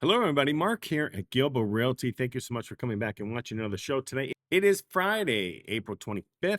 Hello, everybody. Mark here at Gilbo Realty. Thank you so much for coming back and watching another show today. It is Friday, April 25th.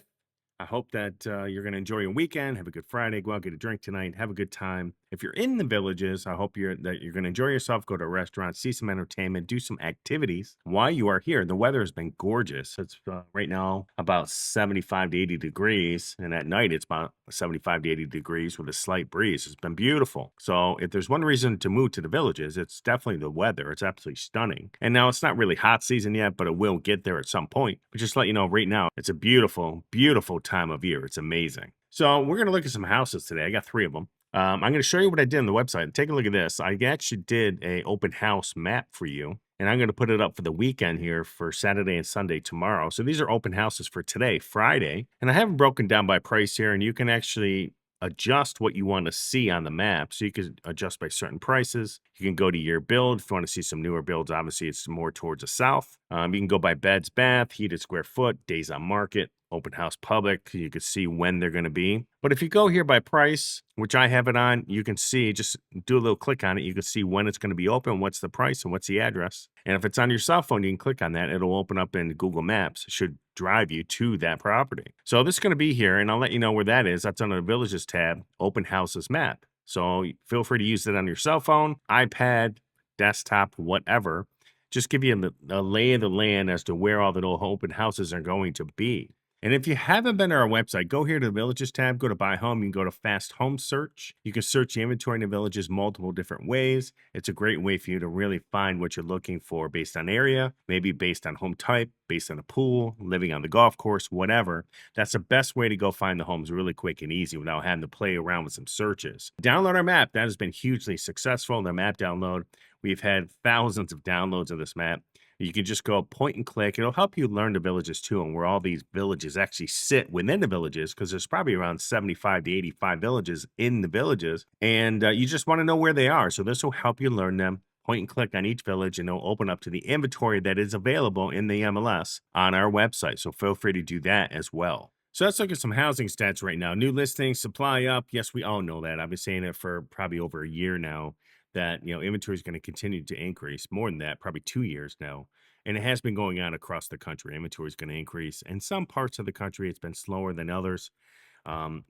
I hope that you're going to enjoy your weekend. Have a good Friday. Go out, get a drink tonight. Have a good time. If you're in the villages, I hope you're going to enjoy yourself. Go to a restaurant, see some entertainment, do some activities while you are here. The weather has been gorgeous. It's right now about 75 to 80 degrees, and at night it's about 75 to 80 degrees with a slight breeze. It's been beautiful. So if there's one reason to move to the villages, it's definitely the weather. It's absolutely stunning. And now it's not really hot season yet, but it will get there at some point. But just to let you know, right now it's a beautiful, beautiful time of year. It's amazing. So we're going to look at some houses today. I got 3 of them. I'm going to show you what I did on the website. Take a look at this. I actually did a open house map for you, and I'm going to put it up for the weekend here for Saturday and Sunday tomorrow. So these are open houses for today, Friday, and I have them broken down by price here, and you can actually adjust what you want to see on the map. So you can adjust by certain prices. You can go to year build. If you want to see some newer builds, obviously it's more towards the south. You can go by beds, bath, heated square foot, days on market, open house public. You can see when they're going to be. But if you go here by price, which I have it on, you can see, just do a little click on it. You can see when it's going to be open, what's the price, and what's the address. And if it's on your cell phone, you can click on that. It'll open up in Google Maps. It should drive you to that property. So this is going to be here, and I'll let you know where that is. That's under the Villages tab, Open Houses Map. So feel free to use it on your cell phone, iPad, desktop, whatever. Just give you a lay of the land as to where all the open houses are going to be. And if you haven't been to our website, go here to the Villages tab, go to Buy Home. You can go to Fast Home Search. You can search the inventory in the Villages multiple different ways. It's a great way for you to really find what you're looking for based on area, maybe based on home type, based on a pool, living on the golf course, whatever. That's the best way to go find the homes really quick and easy without having to play around with some searches. Download our map. That has been hugely successful. The map download. We've had thousands of downloads of this map. You can just go point and click. It'll help you learn the villages too, and where all these villages actually sit within the villages, because there's probably around 75 to 85 villages in the villages, and you just want to know where they are. So this will help you learn them. Point and click on each village, and it'll open up to the inventory that is available in the MLS on our website. So feel free to do that as well. So let's look at some housing stats right now. New listings, supply up. Yes, we all know that. I've been saying it for probably over a year now, that inventory is going to continue to increase. More than that, probably 2 years now, and it has been going on across the country. Inventory is going to increase. In some parts of the country, it's been slower than others.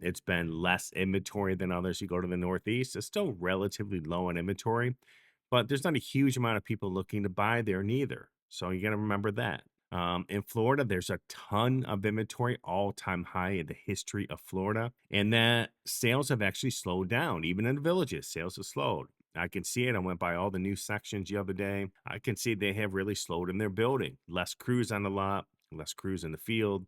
It's been less inventory than others. You go to the Northeast, it's still relatively low in inventory, but there's not a huge amount of people looking to buy there neither. So you got to remember that. In Florida, there's a ton of inventory, all-time high in the history of Florida, and that sales have actually slowed down. Even in the villages, sales have slowed. I can see it. I went by all the new sections the other day. I can see they have really slowed in their building. Less crews on the lot, less crews in the field.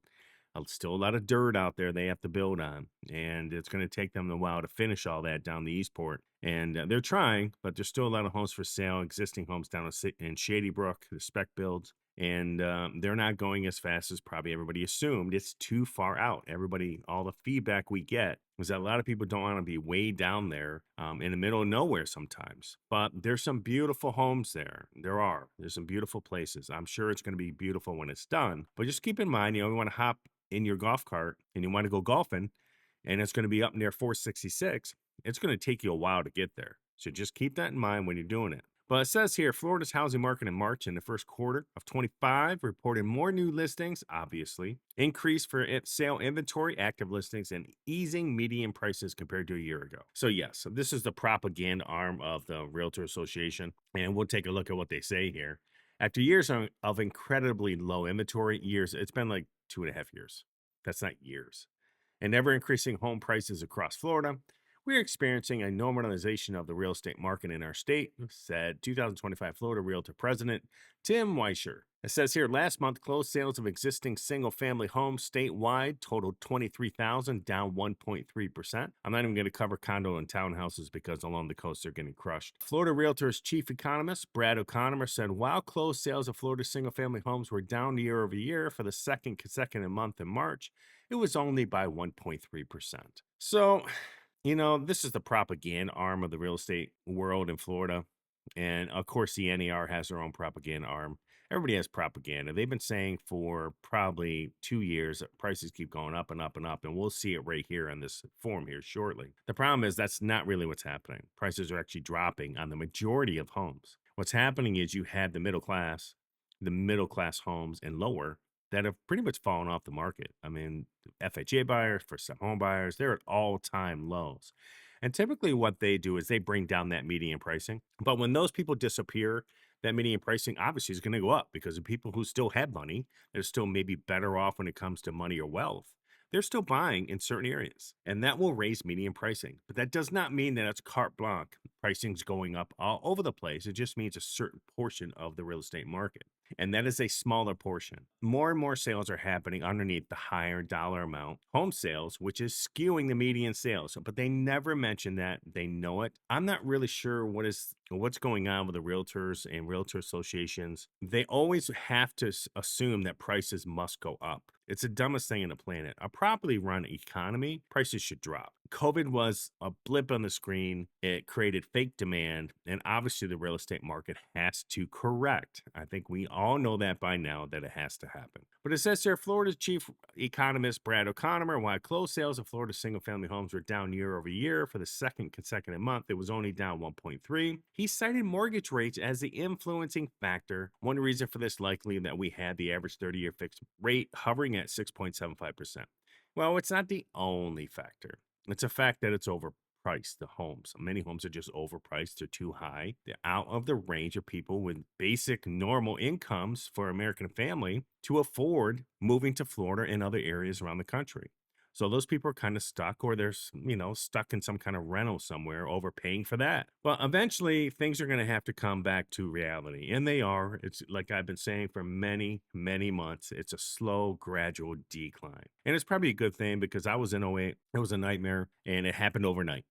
Still a lot of dirt out there they have to build on. And it's going to take them a while to finish all that down the Eastport. And they're trying, but there's still a lot of homes for sale, existing homes down in Shady Brook, the spec builds. And they're not going as fast as probably everybody assumed. It's too far out. All the feedback we get is that a lot of people don't want to be way down there in the middle of nowhere sometimes. But there's some beautiful homes there. There's some beautiful places. I'm sure it's going to be beautiful when it's done. But just keep in mind, you want to hop in your golf cart and you want to go golfing, and it's going to be up near 466. It's going to take you a while to get there. So just keep that in mind when you're doing it. But it says here, Florida's housing market in March in the first quarter of 25 reported more new listings, obviously, increase for sale inventory, active listings, and easing median prices compared to a year ago. So yes, this is the propaganda arm of the Realtor Association, and we'll take a look at what they say here. After years of incredibly low inventory, it's been like 2.5 years. That's not years. And ever increasing home prices across Florida, we're experiencing a normalization of the real estate market in our state, said 2025 Florida Realtor President Tim Weischer. It says here, last month, closed sales of existing single-family homes statewide totaled 23,000, down 1.3%. I'm not even going to cover condo and townhouses because along the coast they're getting crushed. Florida Realtor's chief economist, Brad O'Connor, said while closed sales of Florida single-family homes were down year over year for the second consecutive month in March, it was only by 1.3%. So, this is the propaganda arm of the real estate world in Florida. And of course, the NAR has their own propaganda arm. Everybody has propaganda. They've been saying for probably 2 years that prices keep going up and up and up. And we'll see it right here in this form here shortly. The problem is that's not really what's happening. Prices are actually dropping on the majority of homes. What's happening is you have the middle class homes and lower that have pretty much fallen off the market. I mean, FHA buyers, first time home buyers, they're at all time lows. And typically, what they do is they bring down that median pricing. But when those people disappear, that median pricing obviously is going to go up because the people who still have money, they're still maybe better off when it comes to money or wealth. They're still buying in certain areas, and that will raise median pricing. But that does not mean that it's carte blanche. Pricing's going up all over the place. It just means a certain portion of the real estate market. And that is a smaller portion. More and more sales are happening underneath the higher dollar amount home sales, which is skewing the median sales. But they never mention that. They know it. I'm not really sure what's going on with the realtors and realtor associations. They always have to assume that prices must go up. It's the dumbest thing on the planet. A properly run economy, prices should drop. COVID was a blip on the screen. It created fake demand, and obviously the real estate market has to correct. I think we all know that by now that it has to happen. But it says here, Florida's chief economist Brad O'Connor, while closed sales of Florida single-family homes were down year over year for the second consecutive month, it was only down 1.3. He cited mortgage rates as the influencing factor. One reason for this likely that we had the average 30-year fixed rate hovering at 6.75%. Well, it's not the only factor. It's a fact that it's overpriced, the homes. Many homes are just overpriced. They're too high. They're out of the range of people with basic normal incomes for American family to afford moving to Florida and other areas around the country. So those people are kind of stuck, or they're, stuck in some kind of rental somewhere, overpaying for that. Well, eventually things are going to have to come back to reality, and they are. It's like I've been saying for many, many months. It's a slow, gradual decline, and it's probably a good thing because I was in '08. It was a nightmare, and it happened overnight.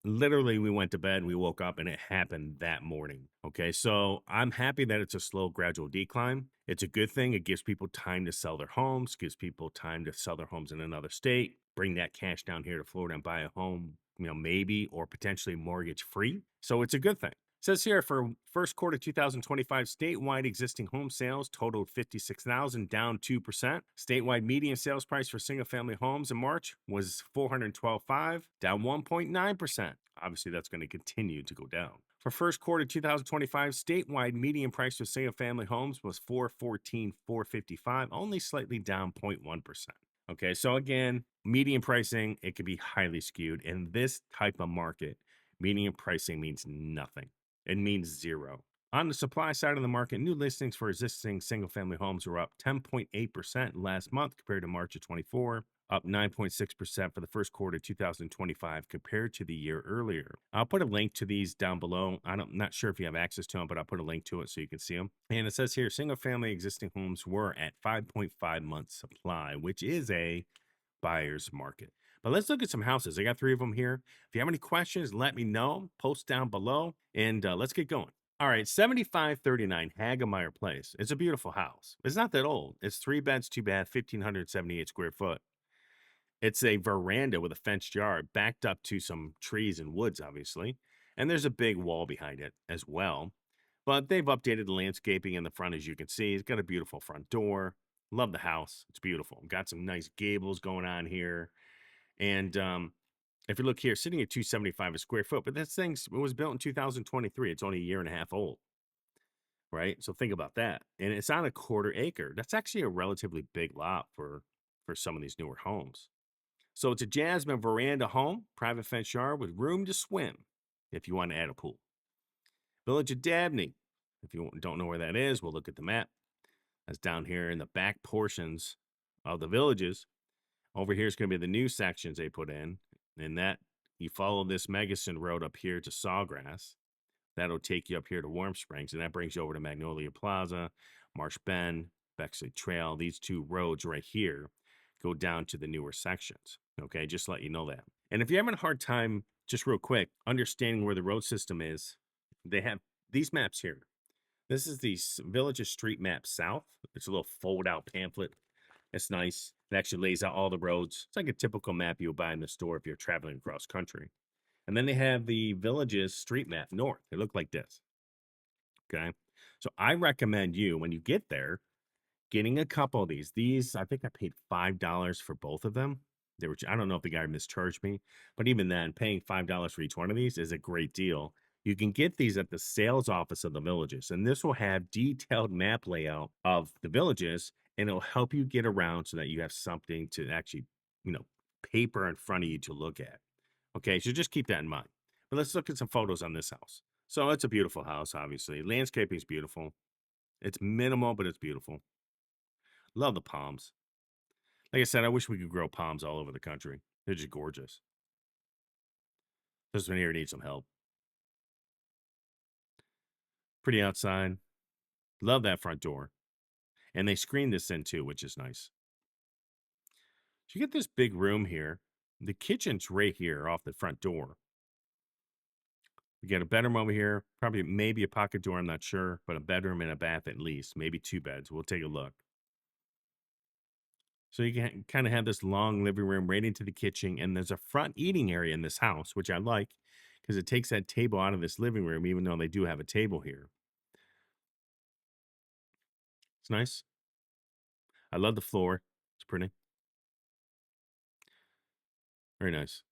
Literally, we went to bed, we woke up, and it happened that morning. Okay, so I'm happy that it's a slow, gradual decline. It's a good thing. It gives people time to sell their homes, gives people time to sell their homes in another state, bring that cash down here to Florida and buy a home, maybe or potentially mortgage free. So it's a good thing. It says here for first quarter 2025, statewide existing home sales totaled 56,000, down 2%. Statewide median sales price for single family homes in March was 412.5, down 1.9%. Obviously, that's going to continue to go down. For first quarter 2025, statewide median price for single family homes was 414,455, only slightly down 0.1%. Okay, so again, median pricing, it could be highly skewed. In this type of market, median pricing means nothing. It means zero. On the supply side of the market, new listings for existing single-family homes were up 10.8% last month compared to March of 24, up 9.6% for the first quarter of 2025 compared to the year earlier. I'll put a link to these down below. I'm not sure if you have access to them, but I'll put a link to it so you can see them. And it says here, single-family existing homes were at 5.5 months supply, which is a buyer's market. But let's look at some houses. I got 3 of them here. If you have any questions, let me know. Post down below, and let's get going. All right, 7539 Hagemeyer Place. It's a beautiful house. It's not that old. It's 3 beds, 2 bath, 1,578 square foot. It's a veranda with a fenced yard backed up to some trees and woods, obviously. And there's a big wall behind it as well. But they've updated the landscaping in the front, as you can see. It's got a beautiful front door. Love the house. It's beautiful. Got some nice gables going on here. And if you look here, sitting at 275 a square foot, but this thing was built in 2023. It's only a year and a half old, right? So think about that. And it's on a quarter acre. That's actually a relatively big lot for some of these newer homes. So it's a Jasmine veranda home, private fence yard with room to swim if you want to add a pool. Village of Dabney. If you don't know where that is, we'll look at the map. That's down here in the back portions of the villages. Over here is going to be the new sections they put in. And that you follow this Megason Road up here to Sawgrass. That'll take you up here to Warm Springs. And that brings you over to Magnolia Plaza, Marsh Bend, Bexley Trail. These 2 roads right here go down to the newer sections. Okay, just let you know that. And if you're having a hard time, just real quick, understanding where the road system is, they have these maps here. This is the Villages Street Map South. It's a little fold-out pamphlet. It's nice. It actually lays out all the roads. It's like a typical map you'll buy in the store if you're traveling across country. And then they have the Villages Street Map North. They look like this. Okay. So I recommend you, when you get there, getting a couple of these. These, I think I paid $5 for both of them. I don't know if the guy mischarged me, but even then, paying $5 for each one of these is a great deal. You can get these at the sales office of the villages, and this will have detailed map layout of the villages, and it'll help you get around so that you have something to actually, you know, paper in front of you to look at. Okay, so just keep that in mind. But let's look at some photos on this house. So it's a beautiful house, obviously. Landscaping is beautiful. It's minimal, but it's beautiful. Love the palms. Like I said, I wish we could grow palms all over the country. They're just gorgeous. This one here needs some help. Pretty outside. Love that front door. And they screened this in too, which is nice. So you get this big room here. The kitchen's right here off the front door. We got a bedroom over here, probably maybe a pocket door, I'm not sure, but a bedroom and a bath at least, maybe 2 beds. We'll take a look. So you can kind of have this long living room right into the kitchen, and there's a front eating area in this house, which I like because it takes that table out of this living room, even though they do have a table here. It's nice. I love the floor. It's pretty. Very nice.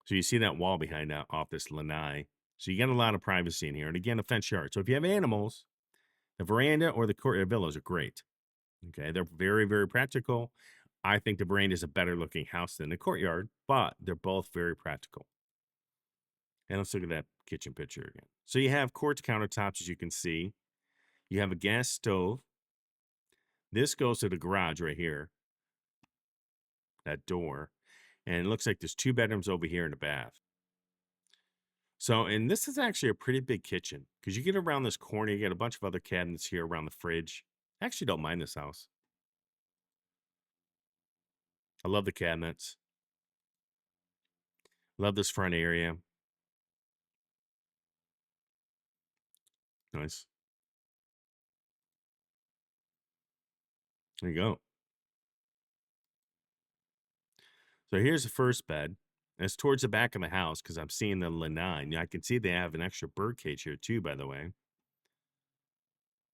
So you see that wall behind that off this lanai. So you got a lot of privacy in here. And again, a fence yard. So if you have animals, the veranda or the courtyard villas are great. Okay, they're very, very practical. I think the veranda is a better looking house than the courtyard, but they're both very practical. And let's look at that kitchen picture again. So you have quartz countertops, as you can see. You have a gas stove. This goes to the garage right here, that door. And it looks like there's 2 bedrooms over here and a bath. So, and this is actually a pretty big kitchen because you get around this corner, you get a bunch of other cabinets here around the fridge. I actually don't mind this house. I love the cabinets. Love this front area. Nice. There you go. So here's the first bed. And it's towards the back of the house because I'm seeing the lanai. I can see they have an extra bird cage here too, by the way.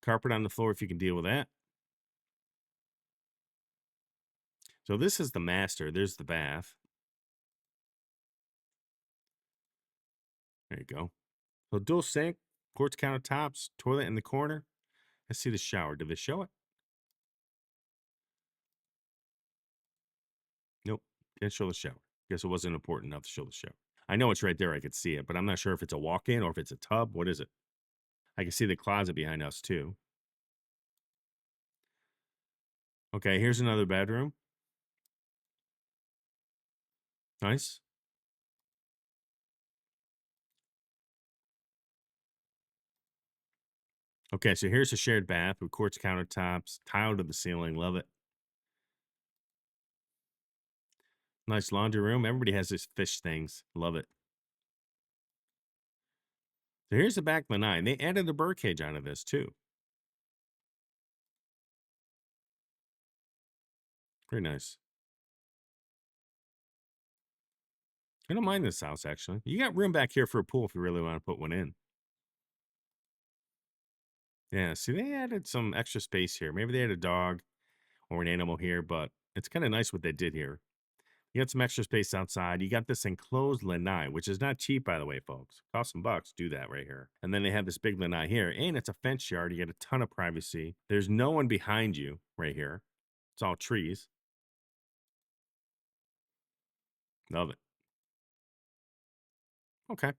Carpet on the floor if you can deal with that. So this is the master. There's the bath. There you go. So dual sink, quartz countertops, toilet in the corner. Let's see the shower. Did they show it? Nope. Didn't show the shower. Guess it wasn't important enough to show the shower. I know it's right there. I could see it, but I'm not sure if it's a walk-in or if it's a tub. What is it? I can see the closet behind us too. Okay, here's another bedroom. Nice. Okay, so here's a shared bath with quartz countertops, tile to the ceiling. Love it. Nice laundry room. Everybody has these fish things. Love it. So here's the back lanai. They added a birdcage onto this too. Very nice. I don't mind this house actually. You got room back here for a pool if you really want to put one in. Yeah, see, they added some extra space here. Maybe they had a dog or an animal here, but it's kind of nice what they did here. You got some extra space outside. You got this enclosed lanai, which is not cheap, by the way, folks. Cost some bucks. Do that right here. And then they have this big lanai here, and it's a fence yard. You get a ton of privacy. There's no one behind you right here. It's all trees. Love it. Okay.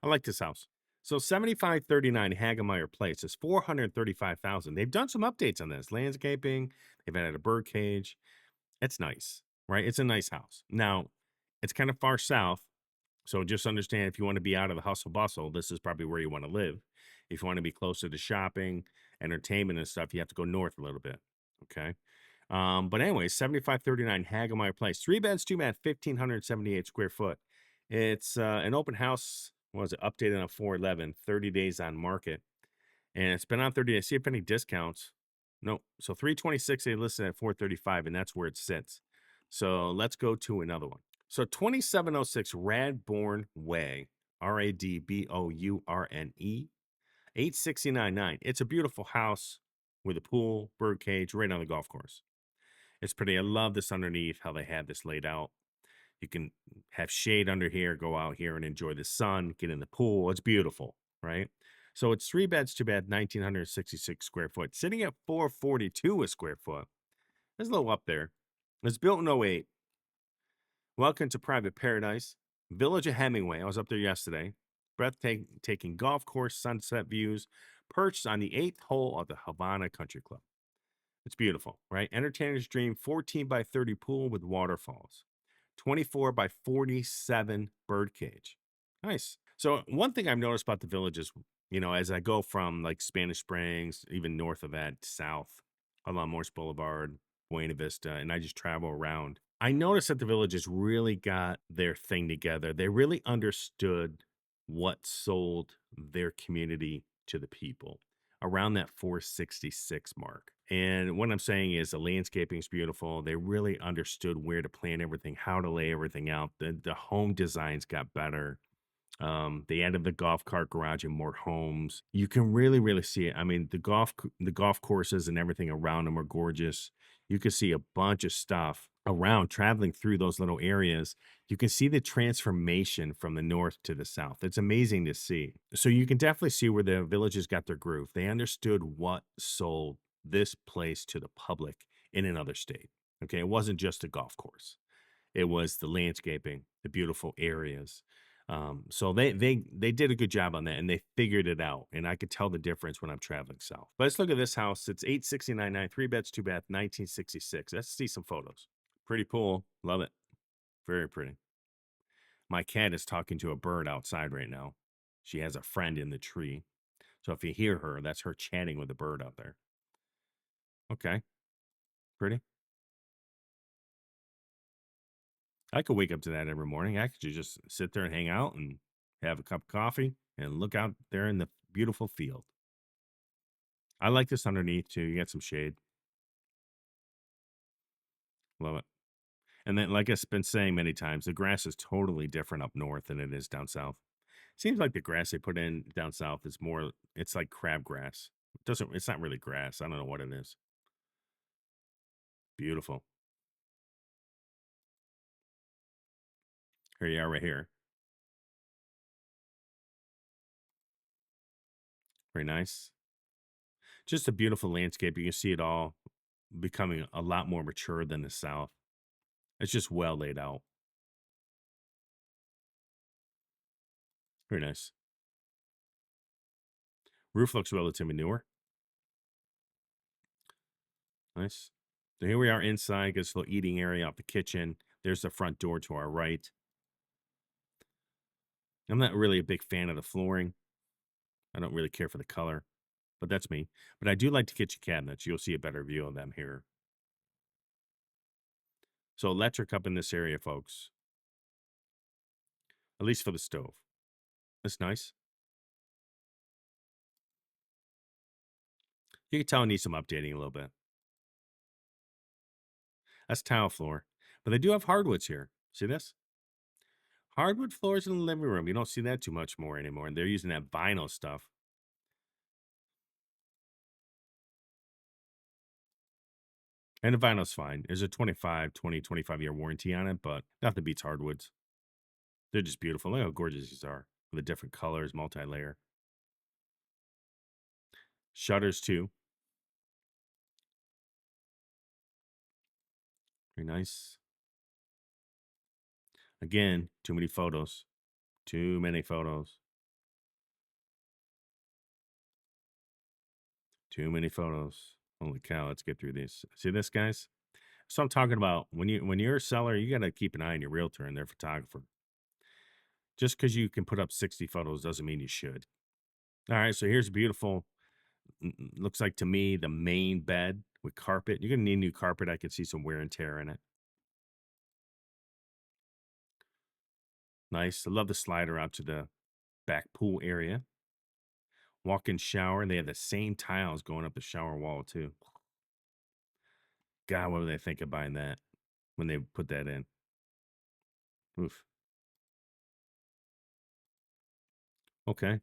I like this house. So 7539 Hagemeyer Place is 435,000. They've done some updates on this. Landscaping, they've added a bird cage. It's nice, right? It's a nice house. Now, it's kind of far south. So just understand if you want to be out of the hustle bustle, this is probably where you want to live. If you want to be closer to shopping, entertainment and stuff, you have to go north a little bit. Okay. But anyway, 7539 Hagemeyer Place, 3 beds, 2 bath, 1,578 square foot. It's an open house. What was it? Updated on 4/11, 30 days on market. And it's been on 30 days. See if any discounts. Nope. So 326 they listed at 435, and that's where it sits. So let's go to another one. So 2706 Radbourne Way, Radbourne, 869.9. It's a beautiful house with a pool, bird cage, right on the golf course. It's pretty. I love this underneath, how they had this laid out. You can have shade under here, go out here and enjoy the sun, get in the pool. It's beautiful, right? So it's 3 beds, 2 bed, 1,966 square foot, sitting at 442 a square foot. It's a little up there. It's built in '08. Welcome to Private Paradise, Village of Hemingway. I was up there yesterday. Breathtaking golf course, sunset views, perched on the eighth hole of the Havana Country Club. It's beautiful, right? Entertainer's Dream 14 by 30 pool with waterfalls, 24 by 47 birdcage. Nice. So, one thing I've noticed about the village is, as I go from like Spanish Springs, even north of that, south along Morse Boulevard, Buena Vista, and I just travel around, I noticed that the villages really got their thing together. They really understood what sold their community to the people around that 466 mark. And what I'm saying is the landscaping is beautiful. They really understood where to plan everything, how to lay everything out. The home designs got better. They added the golf cart garage and more homes. You can really, really see it. I mean, the golf courses and everything around them are gorgeous. You can see a bunch of stuff around traveling through those little areas. You can see the transformation from the north to the south. It's amazing to see. So you can definitely see where the villages got their groove. They understood what sold this place to the public in another state. Okay, it wasn't just a golf course. It was the landscaping, the beautiful areas. So they did a good job on that, and they figured it out. And I could tell the difference when I'm traveling south. But let's look at this house. It's 869.9, 3 beds, 2 bath, 1966. Let's see some photos. Pretty pool. Love it. Very pretty. My cat is talking to a bird outside right now. She has a friend in the tree. So if you hear her, that's her chatting with a bird out there. Okay. Pretty. I could wake up to that every morning. I could just sit there and hang out and have a cup of coffee and look out there in the beautiful field. I like this underneath too. You got some shade. Love it. And then, like I've been saying many times, the grass is totally different up north than it is down south. Seems like the grass they put in down south is more, it's like crabgrass. It's not really grass. I don't know what it is. Beautiful. Here you are right here. Very nice. Just a beautiful landscape. You can see it all becoming a lot more mature than the south. It's just well laid out. Very nice. Roof looks relatively newer. Nice. So here we are inside. Gets a little eating area off the kitchen. There's the front door to our right. I'm not really a big fan of the flooring. I don't really care for the color, but that's me. But I do like the kitchen cabinets. You'll see a better view of them here. So electric up in this area, folks. At least for the stove. That's nice. You can tell it needs some updating a little bit. That's tile floor. But they do have hardwoods here. See this? Hardwood floors in the living room. You don't see that too much more anymore. And they're using that vinyl stuff. And the vinyl's fine. There's a 25-year warranty on it, but nothing beats hardwoods. They're just beautiful. Look how gorgeous these are. With the different colors, multi-layer. Shutters too. Very nice. Again, too many photos. Too many photos. Too many photos. Holy cow, let's get through these. See this, guys? So I'm talking about when you're a seller, you got to keep an eye on your realtor and their photographer. Just because you can put up 60 photos doesn't mean you should. All right, so here's beautiful. Looks like to me the main bed with carpet. You're gonna need new carpet. I can see some wear and tear in it. Nice. I love the slider out to the back pool area. Walk-in shower. They have the same tiles going up the shower wall too. God, what do they think of buying that when they put that in? Oof. Okay.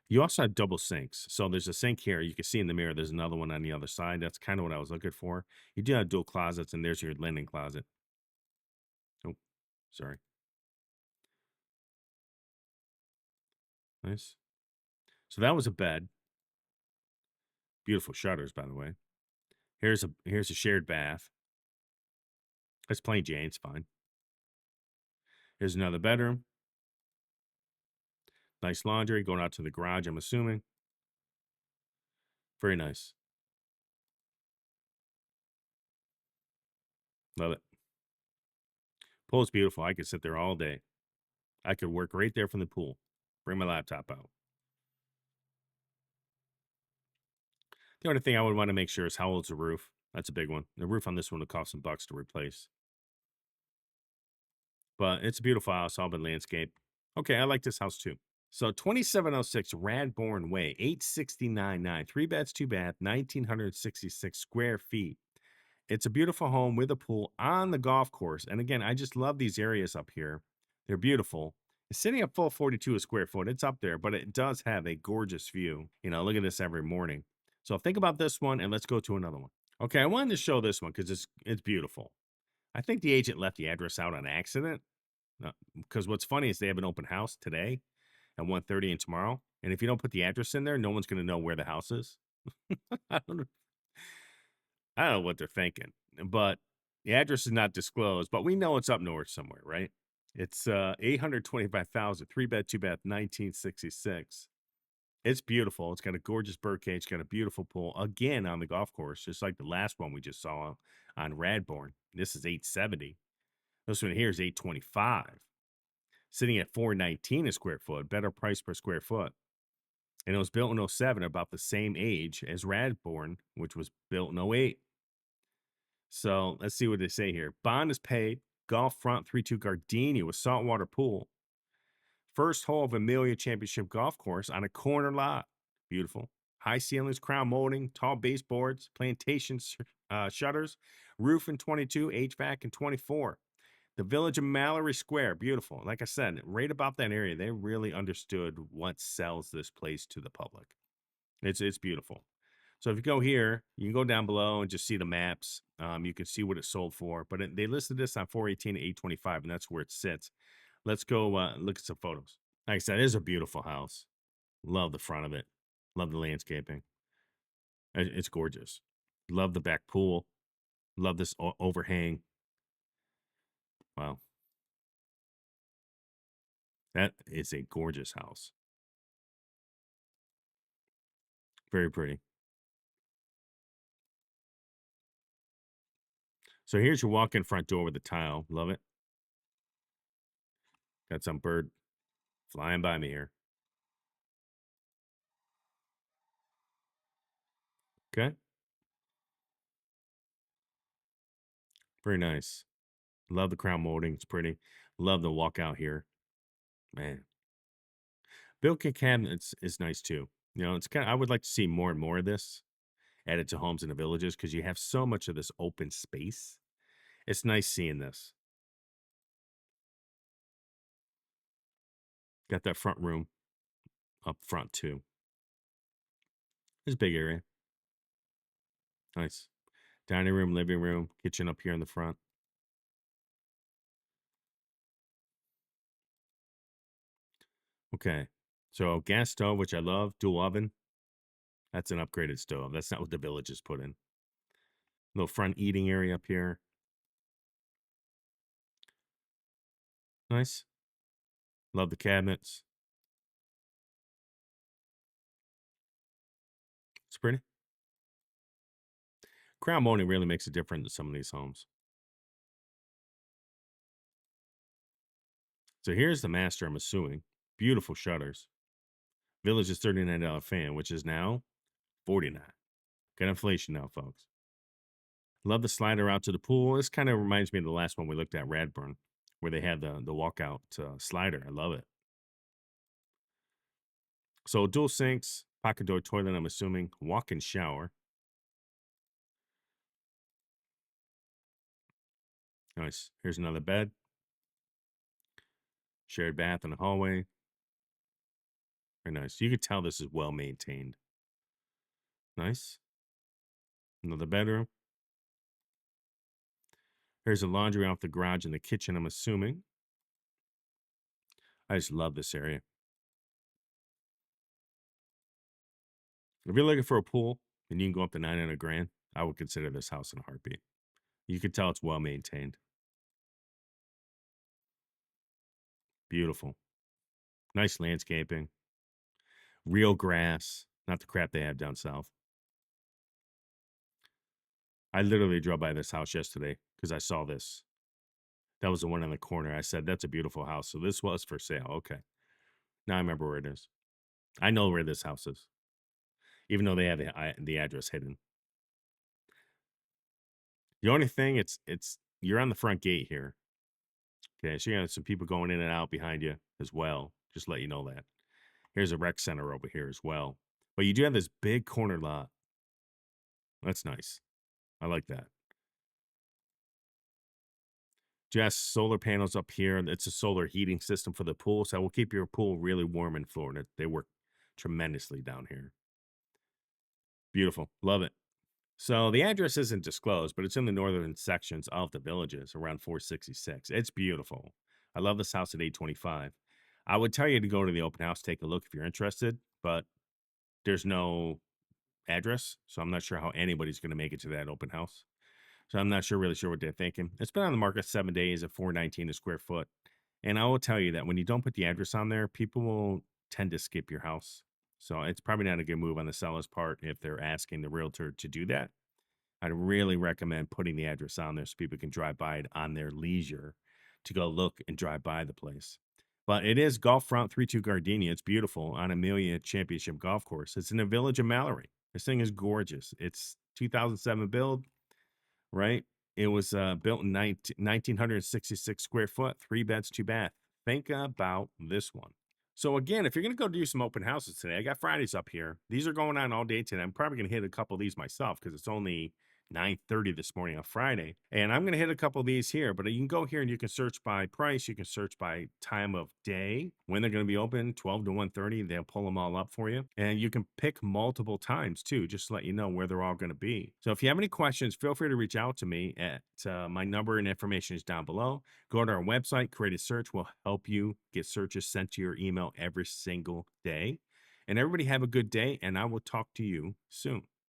You also have double sinks. So there's a sink here. You can see in the mirror, there's another one on the other side. That's kind of what I was looking for. You do have dual closets, and there's your linen closet. Oh, Sorry. Nice. So that was a bed. Beautiful shutters, by the way. Here's a shared bath. It's plain Jane. It's fine. Here's another bedroom. Nice laundry going out to the garage, I'm assuming. Very nice. Love it. Pool's beautiful. I could sit there all day. I could work right there from the pool. Bring my laptop out. The only thing I would want to make sure is how old's the roof. That's a big one. The roof on this one would cost some bucks to replace. But it's a beautiful house, all been landscaped. Okay, I like this house too. So 2706 Radbourne Way, 869.9, 3 beds, 2 bath, 1,966 square feet. It's a beautiful home with a pool on the golf course. And again, I just love these areas up here. They're beautiful. It's sitting at full 42 a square foot. It's up there, but it does have a gorgeous view. You know, look at this every morning. So think about this one and let's go to another one. Okay, I wanted to show this one because it's beautiful. I think the agent left the address out on accident. Because what's funny is they have an open house today at 1:30 and tomorrow. And if you don't put the address in there, no one's going to know where the house is. I don't know. I don't know what they're thinking, but the address is not disclosed, but we know it's up north somewhere, right? It's 825,000, 3 bed, 2 bath, 1966. It's beautiful. It's got a gorgeous birdcage, got a beautiful pool again on the golf course, just like the last one we just saw on Radbourne. This is 870. This one here is 825, sitting at 419 a square foot, better price per square foot. And it was built in 07, about the same age as Radbourne, which was built in 08. So let's see what they say here. Bond is paid. Golf front 3-2 Gardenia with saltwater pool. First hole of Amelia Championship Golf Course on a corner lot. Beautiful. High ceilings, crown molding, tall baseboards, plantation shutters, roof in 22, HVAC in 24. The Village of Mallory Square, beautiful. Like I said, right about that area, they really understood what sells this place to the public. It's beautiful. So if you go here, you can go down below and just see the maps. You can see what it sold for. But they listed this on 418 to 825, and that's where it sits. Let's go look at some photos. Like I said, it is a beautiful house. Love the front of it. Love the landscaping. It's gorgeous. Love the back pool. Love this overhang. Wow. That is a gorgeous house. Very pretty. So here's your walk-in front door with the tile. Love it. Got some bird flying by me here. Okay. Very nice. Love the crown molding. It's pretty. Love the walkout here. Man. Built-in cabinets is nice too. You know, it's kind of, I would like to see more and more of this added to homes in the villages because you have so much of this open space. It's nice seeing this. Got that front room up front too. It's a big area. Nice. Dining room, living room, kitchen up here in the front. Okay. So gas stove, which I love, dual oven. That's an upgraded stove. That's not what the villages put in. Little front eating area up here. Nice. Love the cabinets. It's pretty. Crown molding really makes a difference in some of these homes. So here's the master, I'm assuming. Beautiful shutters. Village is $39 fan, which is now $49. Got inflation now, folks. Love the slider out to the pool. This kind of reminds me of the last one we looked at, Radburn, where they had the walkout slider. I love it. So dual sinks, pocket door toilet, I'm assuming. Walk-in shower. Nice. Here's another bed. Shared bath in the hallway. Very nice. You could tell this is well maintained. Nice. Another bedroom. Here's a laundry off the garage in the kitchen, I'm assuming. I just love this area. If you're looking for a pool and you can go up to 900 grand, I would consider this house in a heartbeat. You can tell it's well maintained. Beautiful. Nice landscaping. Real grass, not the crap they have down south. I literally drove by this house yesterday because I saw this. That was the one in the corner. I said, that's a beautiful house. So this was for sale. Okay. Now I remember where it is. I know where this house is, even though they have the address hidden. The only thing, it's you're on the front gate here. Okay, so you got some people going in and out behind you as well. Just let you know that. Here's a rec center over here as well. But you do have this big corner lot. That's nice. I like that. Just solar panels up here. It's a solar heating system for the pool, so it will keep your pool really warm in Florida. They work tremendously down here. Beautiful. Love it. So the address isn't disclosed, but it's in the northern sections of the villages around 466. It's beautiful. I love this house at 825. I would tell you to go to the open house, take a look if you're interested, but there's no address, so I'm not sure how anybody's going to make it to that open house. So I'm not really sure what they're thinking. It's been on the market 7 days at $419 a square foot. And I will tell you that when you don't put the address on there, people will tend to skip your house. So it's probably not a good move on the seller's part if they're asking the realtor to do that. I'd really recommend putting the address on there so people can drive by it on their leisure to go look and drive by the place. But it is Golf Front 32 Gardenia. It's beautiful on Amelia Championship Golf Course. It's in the village of Mallory. This thing is gorgeous. It's 2007 build, right? It was built in 1966 square foot, 3 beds, 2 bath. Think about this one. So again, if you're going to go do some open houses today, I got Fridays up here. These are going on all day today. I'm probably going to hit a couple of these myself because it's only 9:30 this morning on Friday. And I'm going to hit a couple of these here, but you can go here and you can search by price. You can search by time of day, when they're going to be open, 12 to 1:30. They'll pull them all up for you. And you can pick multiple times too, just to let you know where they're all going to be. So if you have any questions, feel free to reach out to me at my number and information is down below. Go to our website, create a search. We'll help you get searches sent to your email every single day. And everybody have a good day, and I will talk to you soon.